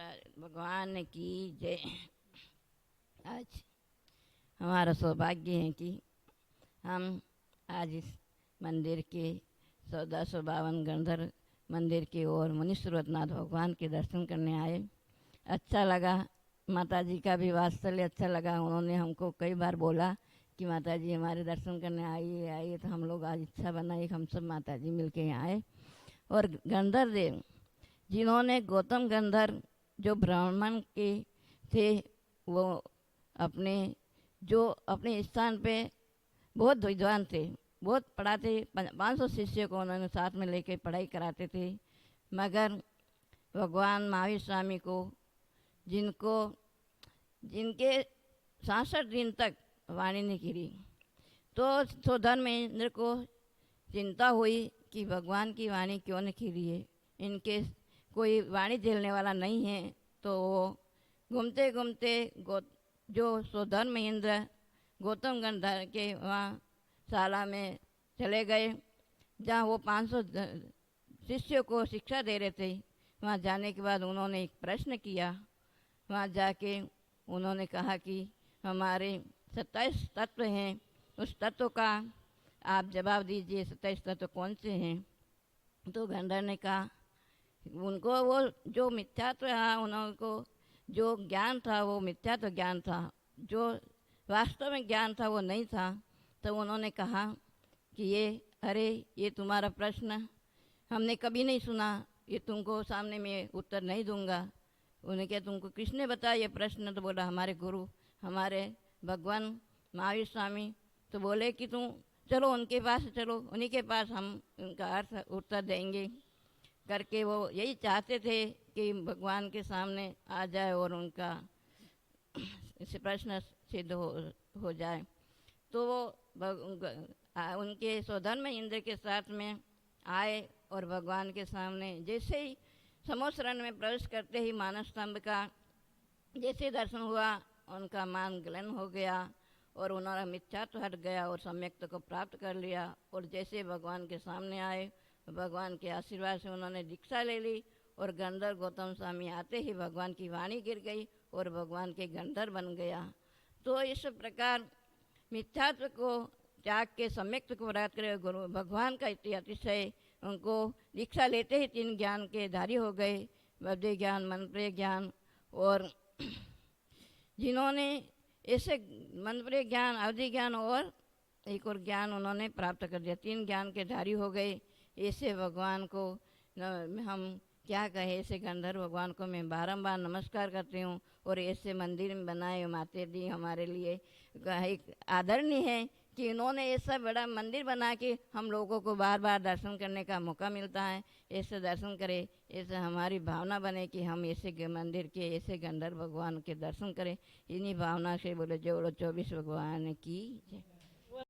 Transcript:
महाराज भगवान की जय। आज हमारा सौभाग्य है कि हम आज इस मंदिर के 1452 गणधर मंदिर के ओर मुनि सूरतनाथ भगवान के दर्शन करने आए। अच्छा लगा, माता जी का भी वात्सल्य अच्छा लगा। उन्होंने हमको कई बार बोला कि माता जी हमारे दर्शन करने आइए आइए, तो हम लोग आज इच्छा बनाई हम सब माता जी मिल के यहाँ आए। और गंधर देव जिन्होंने गौतम गंधर जो ब्राह्मण के थे, वो अपने स्थान पे बहुत विद्वान थे, बहुत पढ़ाते। 500 शिष्यों को उन्होंने साथ में लेके पढ़ाई कराते थे। मगर भगवान महावीर स्वामी को जिनके 66 दिन तक वाणी नहीं गिरी, तो धर्मेंद्र को चिंता हुई कि भगवान की वाणी क्यों नहीं खिरी है, इनके कोई वाणी झेलने वाला नहीं है। तो वो घूमते घूमते जो सोधन महेंद्र गौतम गंधर के वहाँ शाला में चले गए, जहाँ वो 500 शिष्यों को शिक्षा दे रहे थे। वहाँ जाने के बाद उन्होंने एक प्रश्न किया। वहाँ जाके उन्होंने कहा कि हमारे 27 तत्व हैं, उस तत्व का आप जवाब दीजिए, 27 तत्व कौन से हैं। तो गंधर ने कहा, उनको वो जो मिथ्यात्व था, उनको जो ज्ञान था वो मिथ्यात्व ज्ञान था, जो वास्तव में ज्ञान था वो नहीं था। तो उन्होंने कहा कि ये तुम्हारा प्रश्न हमने कभी नहीं सुना, ये तुमको सामने में उत्तर नहीं दूंगा। उन्हें क्या तुमको किसने बताया ये प्रश्न? तो बोला हमारे गुरु, हमारे भगवान महावीर स्वामी। तो बोले कि तुम चलो उनके पास चलो, उन्हीं के पास हम उनका अर्थ उत्तर देंगे करके। वो यही चाहते थे कि भगवान के सामने आ जाए और उनका इस प्रश्न सिद्ध हो जाए। तो वो उनके सौधन में इंद्र के साथ में आए और भगवान के सामने जैसे ही समोसरण में प्रवेश करते ही मानस स्तंभ का जैसे दर्शन हुआ, उनका मान गलन हो गया और उन्होंने मिथ्यात्व हट गया और सम्यक्त को प्राप्त कर लिया। और जैसे भगवान के सामने आए, भगवान के आशीर्वाद से उन्होंने दीक्षा ले ली और गंधर गौतम स्वामी आते ही भगवान की वाणी गिर गई और भगवान के गंधर बन गया। तो इस प्रकार मिथ्यात्व को त्याग के सम्यक्त को प्राप्त करे गुरु भगवान का अतिशय उनको दीक्षा लेते ही 3 ज्ञान के धारी हो गए, बद्धि ज्ञान, मनप्रिय ज्ञान। और जिन्होंने ऐसे मनप्रिय ज्ञान, अवधि ज्ञान और एक और ज्ञान उन्होंने प्राप्त कर दिया, 3 ज्ञान के धारी हो गए। ऐसे भगवान को हम क्या कहें, ऐसे गंधर्व भगवान को मैं बारंबार नमस्कार करती हूँ। और ऐसे मंदिर में बनाए माते दी हमारे लिए एक आदरणीय है कि इन्होंने ऐसा बड़ा मंदिर बना के हम लोगों को बार बार दर्शन करने का मौका मिलता है। ऐसे दर्शन करें, ऐसे हमारी भावना बने कि हम ऐसे मंदिर के ऐसे गंधर्व भगवान के दर्शन करें। इन्हीं भावना से बोले जोड़ो 24 भगवान की जय।